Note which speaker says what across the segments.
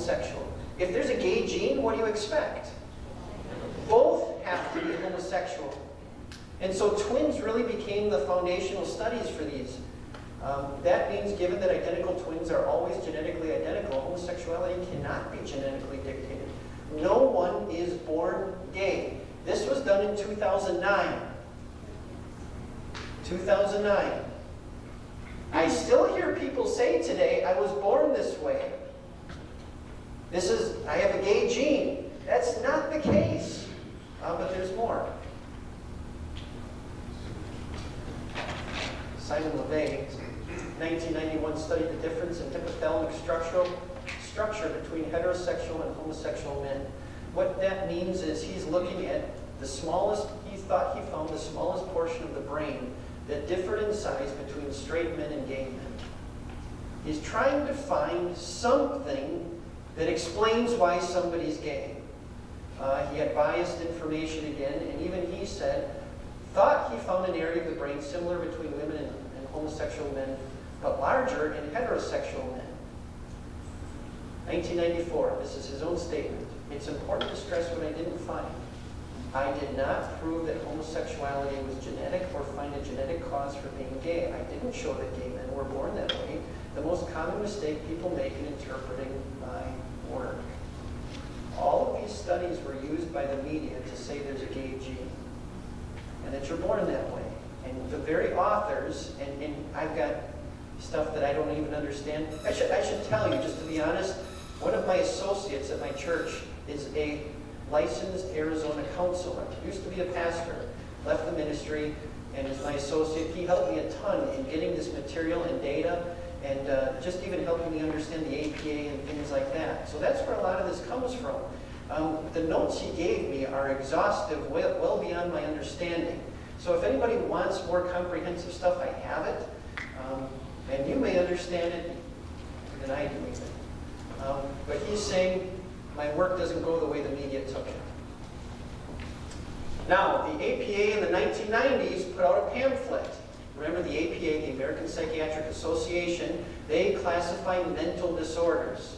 Speaker 1: homosexual. If there's a gay gene, what do you expect? Both have to be homosexual. And so twins really became the foundational studies for these. That means given that identical twins are always genetically identical, homosexuality cannot be genetically dictated. No one is born gay. This was done in 2009. 2009. I still hear people say today, I was born this way. I have a gay gene. That's not the case. But there's more. Simon LeVay, 1991, studied the difference in hypothalamic structure between heterosexual and homosexual men. What that means is he's looking at the smallest, he thought he found the smallest portion of the brain that differed in size between straight men and gay men. He's trying to find something that explains why somebody's gay. He had biased information again, and even he thought he found an area of the brain similar between women and homosexual men, but larger in heterosexual men. 1994, this is his own statement. It's important to stress what I didn't find. I did not prove that homosexuality was genetic or find a genetic cause for being gay. I didn't show that gay men were born that way. The most common mistake people make in interpreting my work. All of these studies were used by the media to say there's a gay gene and that you're born that way. And the very authors, and I've got stuff that I don't even understand. I should tell you, just to be honest, one of my associates at my church is a licensed Arizona counselor. Used to be a pastor, left the ministry, and is my associate. He helped me a ton in getting this material and data, and just even helping me understand the APA and things like that. So that's where a lot of this comes from. The notes he gave me are exhaustive, well beyond my understanding. So if anybody wants more comprehensive stuff, I have it. And you may understand it than I do even. But he's saying my work doesn't go the way the media took it. Now, the APA in the 1990s put out a pamphlet. Remember the APA, the American Psychiatric Association, they classify mental disorders.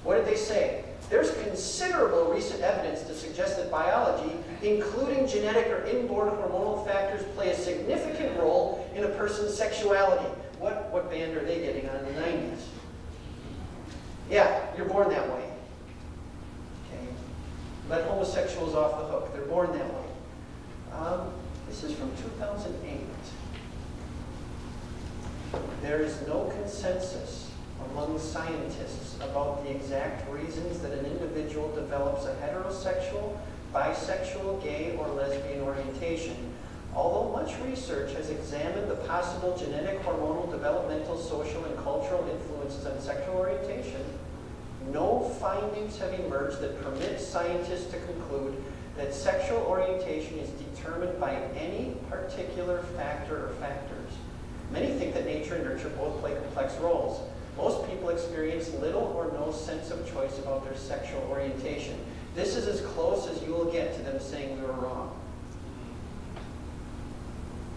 Speaker 1: What did they say? There's considerable recent evidence to suggest that biology, including genetic or inborn hormonal factors, play a significant role in a person's sexuality. What band are they getting on in the 90s? Yeah, you're born that way. Okay. Let homosexuals off the hook. They're born that way. This is from 2008. There is no consensus among scientists about the exact reasons that an individual develops a heterosexual, bisexual, gay, or lesbian orientation. Although much research has examined the possible genetic, hormonal, developmental, social, and cultural influences on sexual orientation, no findings have emerged that permit scientists to conclude that sexual orientation is determined by any particular factor or factors. Many think that nature and nurture both play complex roles. Most people experience little or no sense of choice about their sexual orientation. This is as close as you will get to them saying we were wrong.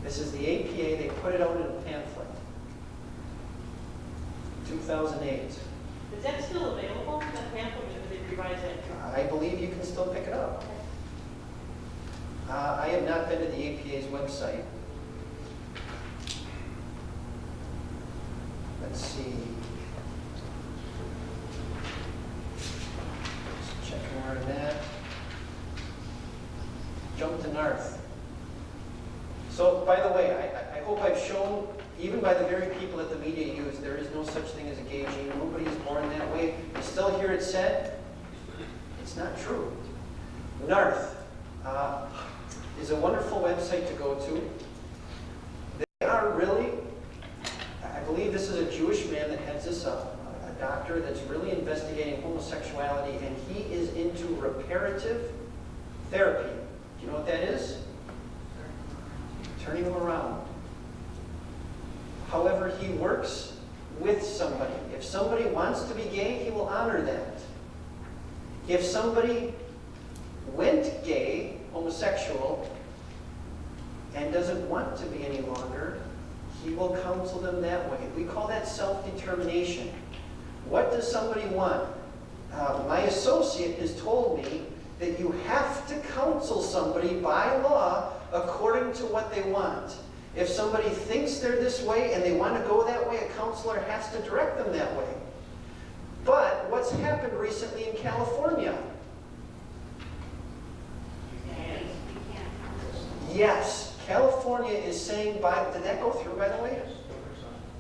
Speaker 1: This is the APA. They put it out in a pamphlet. 2008.
Speaker 2: Is that still available, that pamphlet, or did they revise it?
Speaker 1: I believe you can still pick it up. I have not been to the APA's website. Let's see. Just checking where I'm at. Jump to Narth. So, by the way, I hope I've shown, even by the very people that the media use, there is no such thing as a gay gene. Nobody is born that way. You still hear it said? It's not true. Narth is a wonderful website to go to. They are really, I believe this is a Jewish man that heads this up, a doctor that's really investigating homosexuality, and he is into reparative therapy. Do you know what that is? Turning them around. However, he works with somebody. If somebody wants to be gay, he will honor that. If somebody went gay, homosexual, and doesn't want to be any longer, he will counsel them that way. We call that self-determination. What does somebody want? My associate has told me that you have to counsel somebody by law according to what they want. If somebody thinks they're this way and they want to go that way, a counselor has to direct them that way. But what's happened recently in California? Yes, California is saying, did that go through, by the way?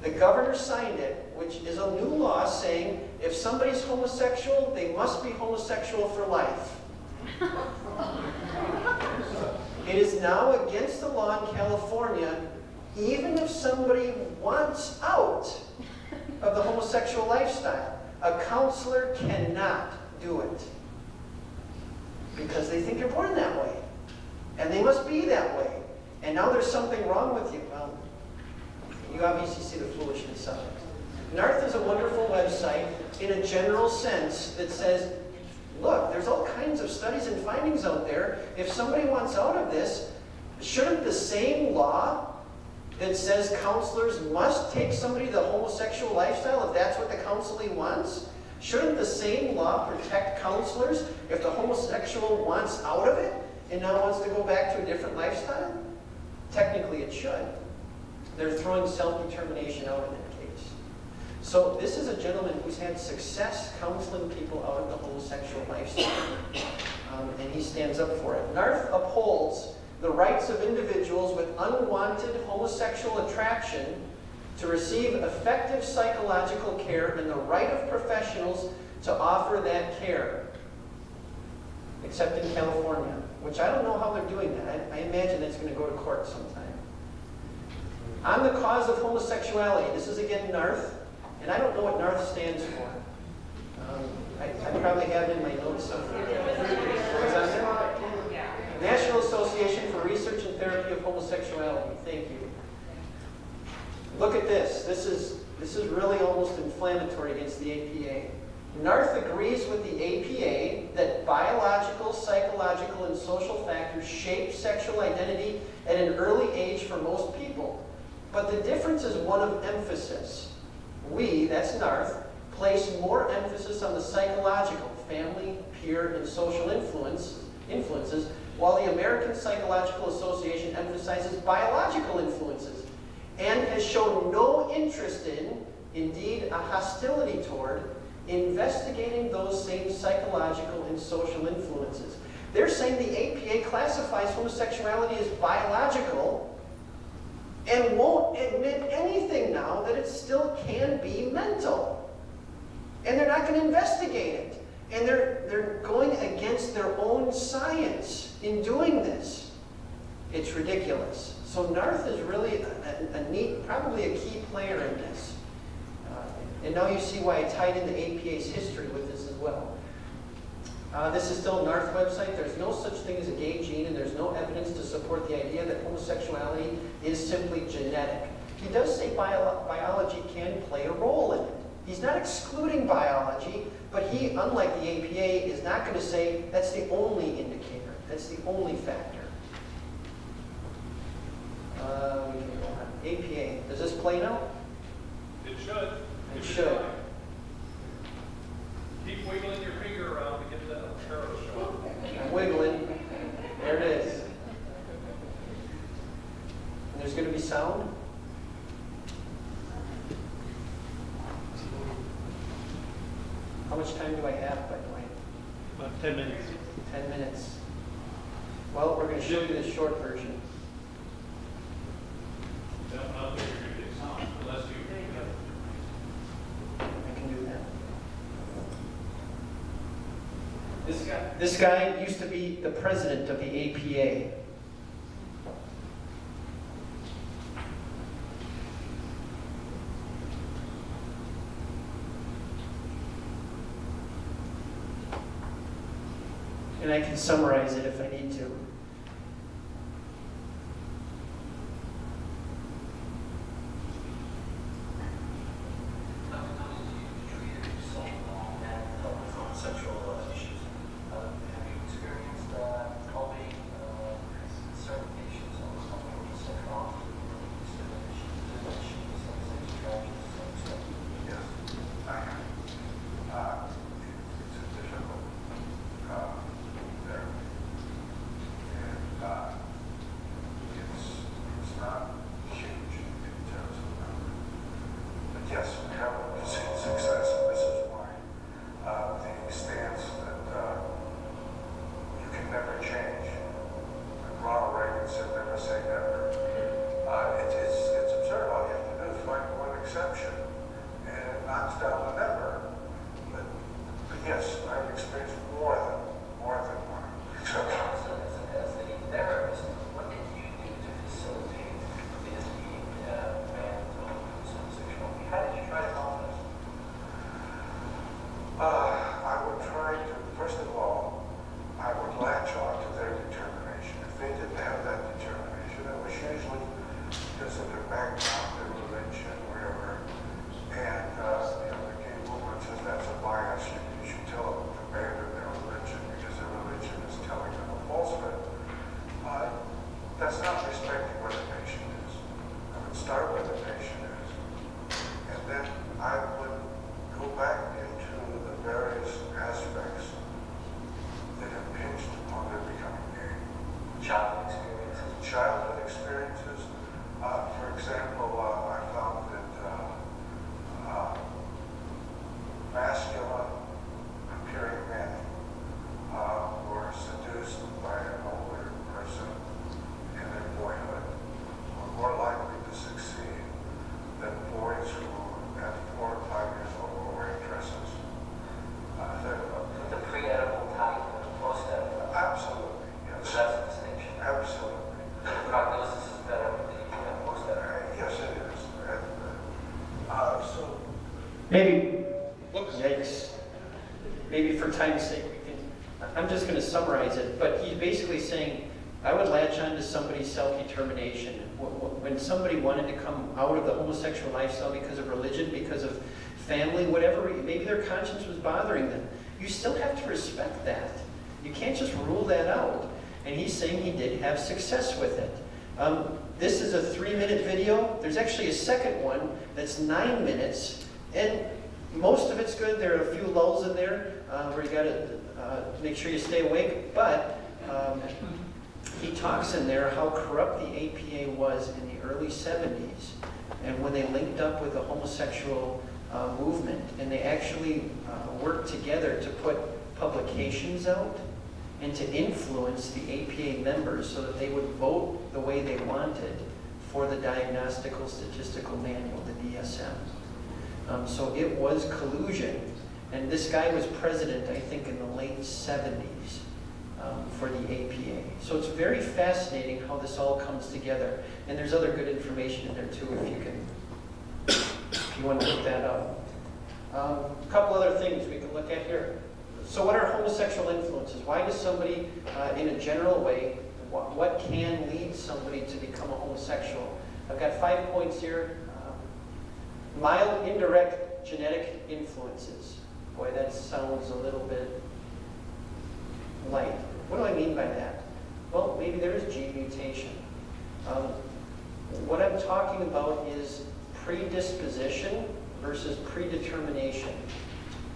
Speaker 1: The governor signed it, which is a new law saying if somebody's homosexual, they must be homosexual for life. It is now against the law in California, even if somebody wants out of the homosexual lifestyle, a counselor cannot do it. Because they think you're born that way. And they must be that way. And now there's something wrong with you. Well, you obviously see the foolishness of it. NARTH is a wonderful website in a general sense that says, look, there's all kinds of studies and findings out there. If somebody wants out of this, shouldn't the same law that says counselors must take somebody to the homosexual lifestyle if that's what the counselee wants, shouldn't the same law protect counselors if the homosexual wants out of it and now wants to go back to a different lifestyle? Technically it should. They're throwing self-determination out in that case. So this is a gentleman who's had success counseling people out of the homosexual lifestyle. And he stands up for it. NARTH upholds the rights of individuals with unwanted homosexual attraction to receive effective psychological care and the right of professionals to offer that care. Except in California, which I don't know how they're doing that. I imagine it's going to go to court sometime. On the cause of homosexuality, this is again NARTH, and I don't know what NARTH stands for. I probably have it in my notes somewhere. What's that say? National Association for Research and Therapy of Homosexuality. Thank you. Look at this. This is really almost inflammatory against the APA. NARTH agrees with the APA that biological, psychological, and social factors shape sexual identity at an early age for most people. But the difference is one of emphasis. We, that's NARTH, place more emphasis on the psychological, family, peer, and social influences, while the American Psychological Association emphasizes biological influences and has shown no interest in, indeed a hostility toward, investigating those same psychological and social influences. They're saying the APA classifies homosexuality as biological and won't admit anything now that it still can be mental. And they're not going to investigate it. And they're going against their own science in doing this. It's ridiculous. So NARTH is really a neat, probably a key player in this. And now you see why I tied in the APA's history with this as well. This is still a NARTH website. There's no such thing as a gay gene, and there's no evidence to support the idea that homosexuality is simply genetic. He does say biology can play a role in it. He's not excluding biology, but he, unlike the APA, is not going to say that's the only indicator. That's the only factor. We can go on. APA. Does this play now?
Speaker 3: It should.
Speaker 1: It should.
Speaker 3: Keep wiggling your finger around to get that arrow shot.
Speaker 1: I'm wiggling. There it is. And there's going to be sound. How much time do I have, by the way?
Speaker 4: About 10 minutes.
Speaker 1: 10 minutes. Well, we're going to show you the short version.
Speaker 3: I don't think you're going to get sound unless you.
Speaker 1: I can do that. This guy used to be the president of the APA. And I can summarize it if I need to.
Speaker 4: Yes, I've experienced more than one.
Speaker 5: So as the therapist, what did you do to facilitate this being man's homosexuality? How did you try to help us?
Speaker 4: I would try to, first of all, I would latch on to their determination. If they didn't have that determination, it was usually because of their background, their religion, wherever. And the gay movement says that's a bias. You should tell them to abandon their religion because their religion is telling them a falsehood. That's not respecting what the patient is. I would start where the patient is, and then I would go back into the various aspects that impinged upon their becoming gay.
Speaker 5: Childhood experiences?
Speaker 4: Childhood experiences. For example, I found that masculine appearing men were seduced by an older person in their boyhood, were more likely to succeed than boys who at 4 or 5 years old were wearing dresses.
Speaker 5: The pre-edible type and the post-edible?
Speaker 4: Absolutely, yes.
Speaker 5: So that's a distinction.
Speaker 4: Absolutely.
Speaker 5: The prognosis is better with the post-edible?
Speaker 4: Yes, it is. So
Speaker 1: Maybe,
Speaker 3: Whoops.
Speaker 1: yikes, maybe for time's sake, we can, I'm just going to summarize it, but he's basically saying, I would latch on to somebody's self-determination. When somebody wanted to come out of the homosexual lifestyle because of religion, because of family, whatever, maybe their conscience was bothering them, you still have to respect that. You can't just rule that out. And he's saying he did have success with it. This is a 3-minute video. There's actually a second one that's 9 minutes, and most of it's good. There are a few lulls in there where you got to make sure you stay awake. But he talks in there how corrupt the APA was in the early 70s, and when they linked up with the homosexual movement, and they actually worked together to put publications out and to influence the APA members so that they would vote the way they wanted for the Diagnostical Statistical Manual, the DSM. So it was collusion, and this guy was president, I think, in the late 70s for the APA. So it's very fascinating how this all comes together, and there's other good information in there too if you want to look that up. A couple other things we can look at here. So what are homosexual influences? Why does somebody, in a general way, what can lead somebody to become a homosexual? I've got 5 points here. Mild, indirect genetic influences. Boy, that sounds a little bit light. What do I mean by that? Well, maybe there is gene mutation. What I'm talking about is predisposition versus predetermination.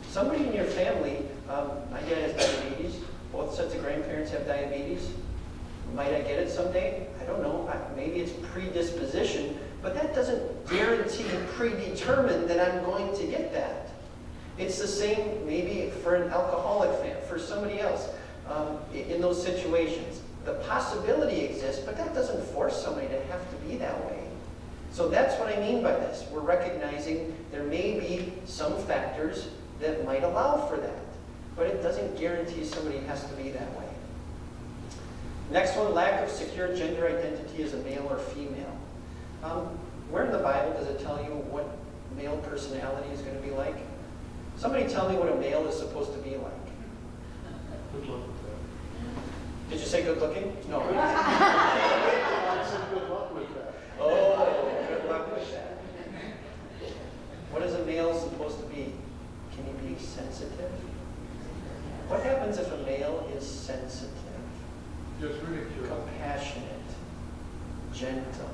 Speaker 1: Somebody in your family, my dad has diabetes, both sets of grandparents have diabetes. Might I get it someday? I don't know. Maybe it's predisposition, but that doesn't guarantee predetermine that I'm going to get that. It's the same maybe for an alcoholic fan, for somebody else in those situations. The possibility exists, but that doesn't force somebody to have to be that way. So that's what I mean by this. We're recognizing there may be some factors that might allow for that, but it doesn't guarantee somebody has to be that way. Next one, lack of secure gender identity as a male or female. Where in the Bible does it tell you what male personality is going to be like? Somebody tell me what a male is supposed to be like.
Speaker 6: Good luck with
Speaker 1: Did you say good looking? No.
Speaker 6: that. I said good luck with that.
Speaker 1: Oh, good luck with that. What is a male supposed to be? Can he be sensitive? What happens if a male is sensitive,
Speaker 6: Just ridicule.
Speaker 1: compassionate, gentle?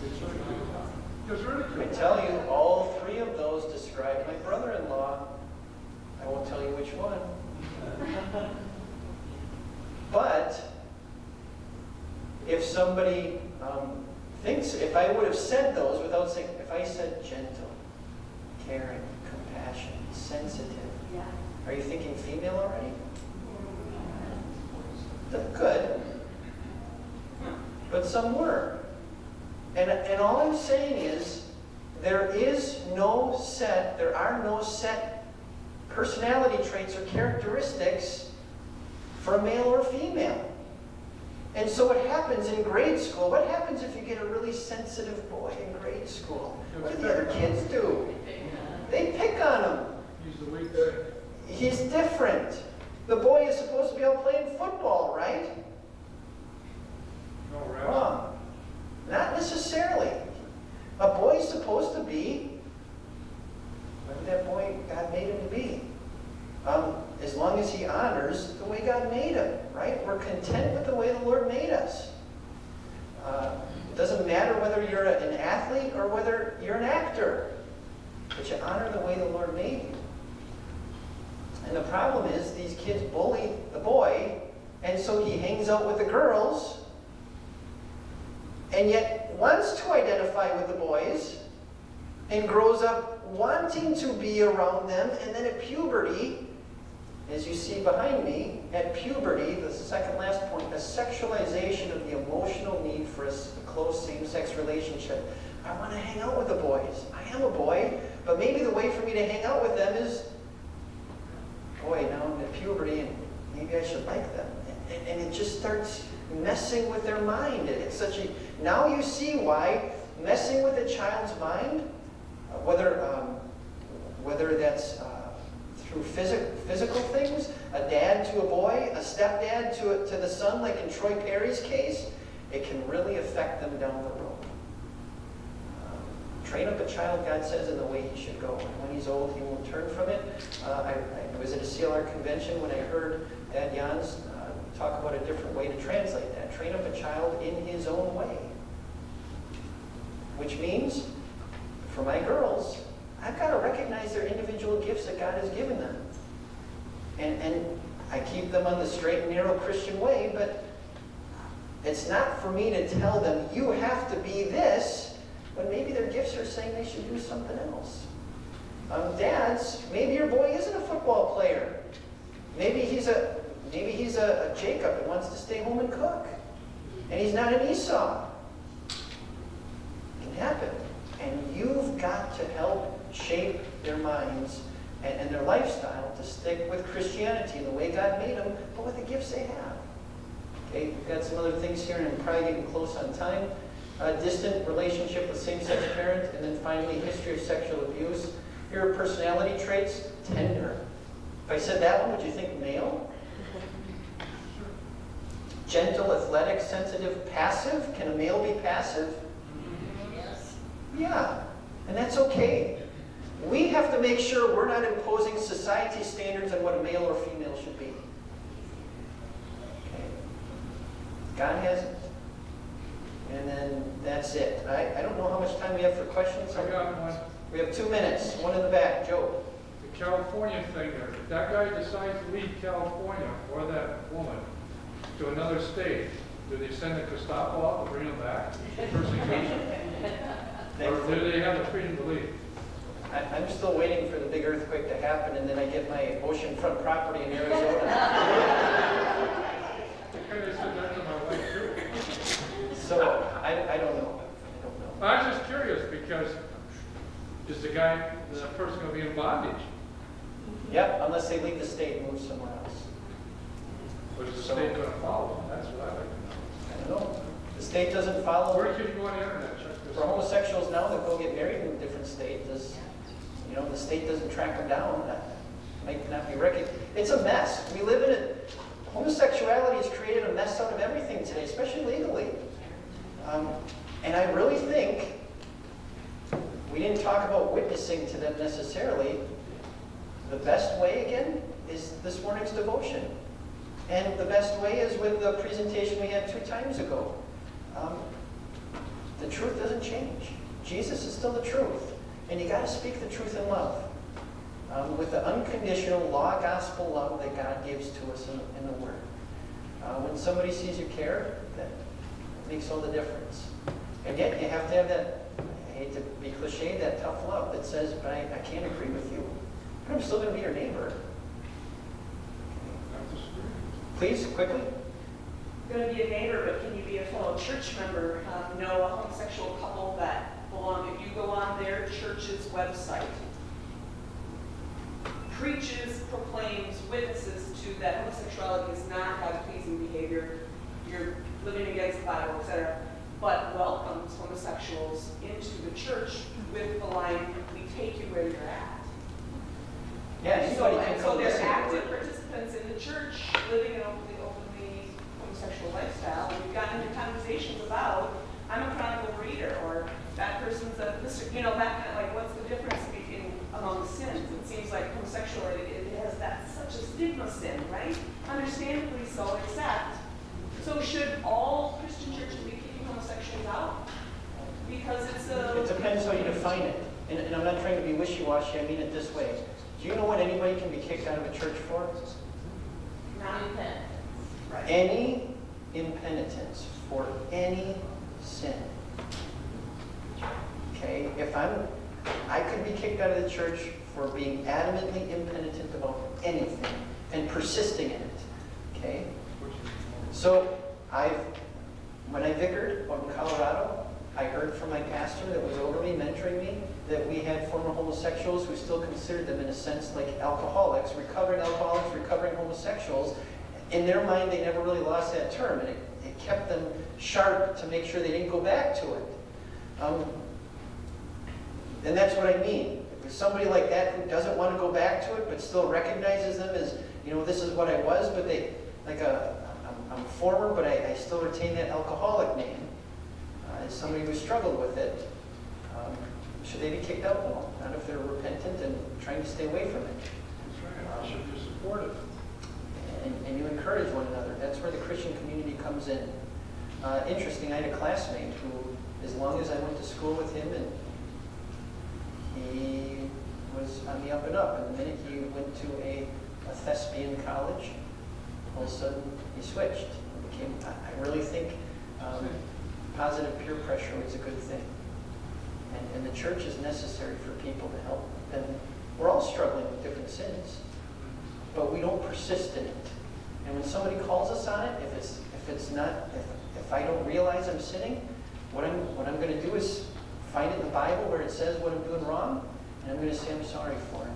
Speaker 6: It's ridicule. Just
Speaker 1: I
Speaker 6: ridicule.
Speaker 1: tell you, all 3 of those describe my brother-in-law. I won't tell you which one. But if somebody thinks, if I would have said those without saying, if I said gentle, caring, compassionate, sensitive,
Speaker 2: Yeah.
Speaker 1: are you thinking female already? Good. But some were. And all I'm saying is, there are no set personality traits or characteristics for a male or female. And so what happens in grade school, what happens if you get a really sensitive boy in grade school? What do the other kids do? They pick on him.
Speaker 6: He's the weak guy.
Speaker 1: He's different. The boy is supposed to be out playing football, right?
Speaker 6: No, right?
Speaker 1: Wrong. Not necessarily. A boy's supposed to be whatever that boy God made him to be. As long as he honors the way God made him, right? We're content with the way the Lord made us. It doesn't matter whether you're an athlete or whether you're an actor, but you honor the way the Lord made you. And the problem is these kids bully the boy, and so he hangs out with the girls, and yet wants to identify with the boys, and grows up wanting to be around them, and then at puberty, as you see behind me, at puberty, the second last point, a sexualization of the emotional need for a close same-sex relationship. I want to hang out with the boys. I am a boy, but maybe the way for me to hang out with them is, boy, now I'm at puberty and maybe I should like them. And it just starts messing with their mind. It's such a, now you see why messing with a child's mind, whether that's through physical things, a dad to a boy, a stepdad to the son, like in Troy Perry's case, it can really affect them down the road. Train up a child, God says, in the way he should go. And when he's old, he won't turn from it. I was at a CLR convention when I heard Dad Jans talk about a different way to translate that. Train up a child in his own way. Which means, for my girls, I've got to recognize their individual gifts that God has given them. And I keep them on the straight and narrow Christian way, but it's not for me to tell them, you have to be this, when maybe their gifts are saying they should do something else. Dads, maybe your boy isn't a football player. Maybe he's a Jacob and wants to stay home and cook. And he's not an Esau. It can happen. And you've got to help shape their minds and their lifestyle to stick with Christianity and the way God made them, but with the gifts they have. Okay, we've got some other things here, and I'm probably getting close on time. Distant relationship with same-sex parent, and then finally history of sexual abuse. Here are personality traits. Tender. If I said that one, would you think male? Gentle, athletic, sensitive, passive. Can a male be passive?
Speaker 2: Yes.
Speaker 1: Yeah, and that's okay. We have to make sure we're not imposing society standards on what a male or female should be. Okay. God hasn't. And then that's it. I don't know how much time we have for questions.
Speaker 3: I got one.
Speaker 1: We have 2 minutes. One in the back. Joe.
Speaker 3: The California thing there. If that guy decides to leave California or that woman to another state, do they send the Gestapo out to bring him back? Persecution? Or do they have the freedom to leave?
Speaker 1: I'm still waiting for the big earthquake to happen, and then I get my oceanfront property in Arizona.
Speaker 3: Because they said that to my wife too.
Speaker 1: So I don't know. I don't know.
Speaker 3: I was just curious because is the person going to be in bondage?
Speaker 1: Yep, unless they leave the state and move somewhere else.
Speaker 3: Or is the state going to follow them? That's what I'd like to know.
Speaker 1: I don't know. The state doesn't follow.
Speaker 3: Where can you go on the internet? Check this
Speaker 1: For
Speaker 3: out.
Speaker 1: homosexuals now that go get married in a different state, the state doesn't track them down. That might not be recognized. It's a mess. We live in it. Homosexuality has created a mess out of everything today, especially legally. And I really think we didn't talk about witnessing to them necessarily. The best way, again, is this morning's devotion. And the best way is with the presentation we had 2 times ago. The truth doesn't change. Jesus is still the truth. And you got to speak the truth in love. With the unconditional law gospel love that God gives to us in the Word. When somebody sees you care, that makes all the difference. And yet you have to have that, I hate to be cliche, that tough love that says, but I can't agree with you. But I'm still going to be your neighbor. Please, quickly.
Speaker 7: Going to be a neighbor, but can you be a fellow church member? Know a homosexual couple that belong. If you go on their church's website, preaches, proclaims, witnesses to that homosexuality is not God-pleasing behavior, you're living against the Bible, etc., but welcomes homosexuals into the church with the line, we take you where you're at.
Speaker 1: Yeah,
Speaker 7: So,
Speaker 1: anybody can
Speaker 7: and
Speaker 1: come
Speaker 7: so they're
Speaker 1: listen to
Speaker 7: active
Speaker 1: it.
Speaker 7: participants in the church, living an openly homosexual lifestyle. And we've gotten into conversations about, I'm a chronicle reader, or that person's a, you know, that kind of like, what's the difference between among sins? It seems like homosexuality, it has that such a stigma sin, right? Understandably so, except, so should all Christian churches be kicking homosexuals out? Because it's a...
Speaker 1: It depends how you define it. And I'm not trying to be wishy-washy, I mean it this way. Do you know what anybody can be kicked out of a church for?
Speaker 2: Non-impenitence.
Speaker 7: Right.
Speaker 1: Any impenitence for any sin. Okay, I could be kicked out of the church for being adamantly impenitent about anything and persisting in it. Okay? So when I vicared out in Colorado, I heard from my pastor that was over me, mentoring me, that we had former homosexuals who still considered them in a sense like alcoholics, recovering homosexuals. In their mind, they never really lost that term, and it kept them sharp to make sure they didn't go back to it. And that's what I mean. If there's somebody like that who doesn't want to go back to it, but still recognizes them as, you know, this is what I was, but I'm former, but I still retain that alcoholic name. As somebody who struggled with it, should they be kicked out? No, not if they're repentant and trying to stay away from it.
Speaker 3: That's right. Should you support it?
Speaker 1: And you encourage one another. That's where the Christian community comes in. Interesting, I had a classmate who, as long as I went to school with him, and he was on the up and up. And the minute he went to a thespian college, all of a sudden he switched. I really think positive peer pressure is a good thing. And the church is necessary for people to help them. We're all struggling with different sins, but we don't persist in it. And when somebody calls us on it, if I don't realize I'm sinning, what I'm going to do is find it in the Bible where it says what I'm doing wrong, and I'm going to say I'm sorry for it.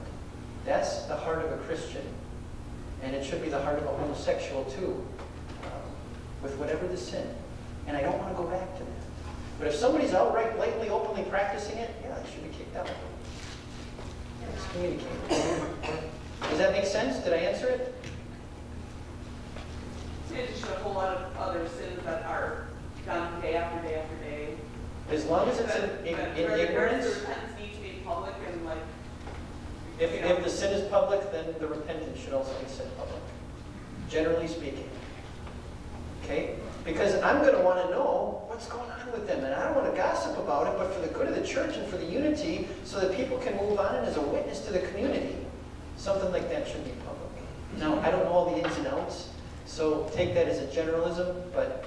Speaker 1: That's the heart of a Christian, and it should be the heart of a homosexual too, with whatever the sin. And I don't want to go back to that. But if somebody's outright, blatantly, openly practicing it, yeah, they should be kicked out. Let's communicate. Does that make sense? Did I answer it?
Speaker 7: It's just a whole lot of other sins that are done day after day after day.
Speaker 1: As long as it's in
Speaker 7: Where
Speaker 1: ignorance.
Speaker 7: the repentance needs to be public and like...
Speaker 1: If the sin is public, then the repentance should also be said public. Generally speaking. Okay? Because I'm going to want to know what's going on with them. And I don't want to gossip about it, but for the good of the church and for the unity, so that people can move on and as a witness to the community, something like that should be public. Now, I don't know all the ins and outs, so take that as a generalism, but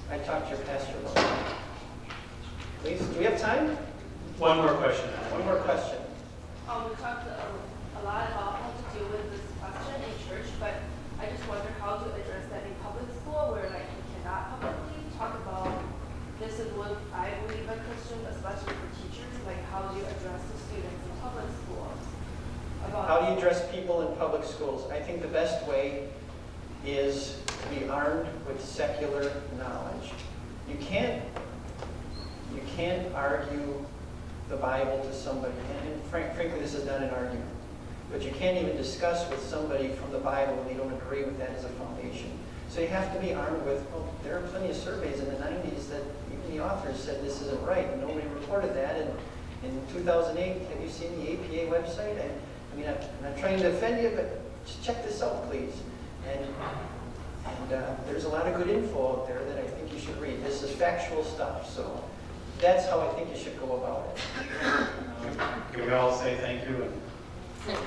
Speaker 1: I talked to your pastor about that. Please, do we have time?
Speaker 8: One more question.
Speaker 1: One more question.
Speaker 9: We talked a lot about how to deal with this question in church, but I just wonder how to address that in public school, where like we cannot publicly talk about this is what I believe as Christian, especially for teachers. Like, how do you address the students in public schools?
Speaker 1: How do you address people in public schools? I think the best way is to be armed with secular knowledge. You can't argue the Bible to somebody, and frankly, this is not an argument. But you can't even discuss with somebody from the Bible when they don't agree with that as a foundation. So you have to be armed with, well, there are plenty of surveys in the 90s that even the authors said this isn't right, and nobody reported that. And in 2008, have you seen the APA website? I mean, I'm not trying to offend you, but just check this out, please. And there's a lot of good info out there that I think you should read. This is factual stuff, so that's how I think you should go about it.
Speaker 8: Can we all say thank you? And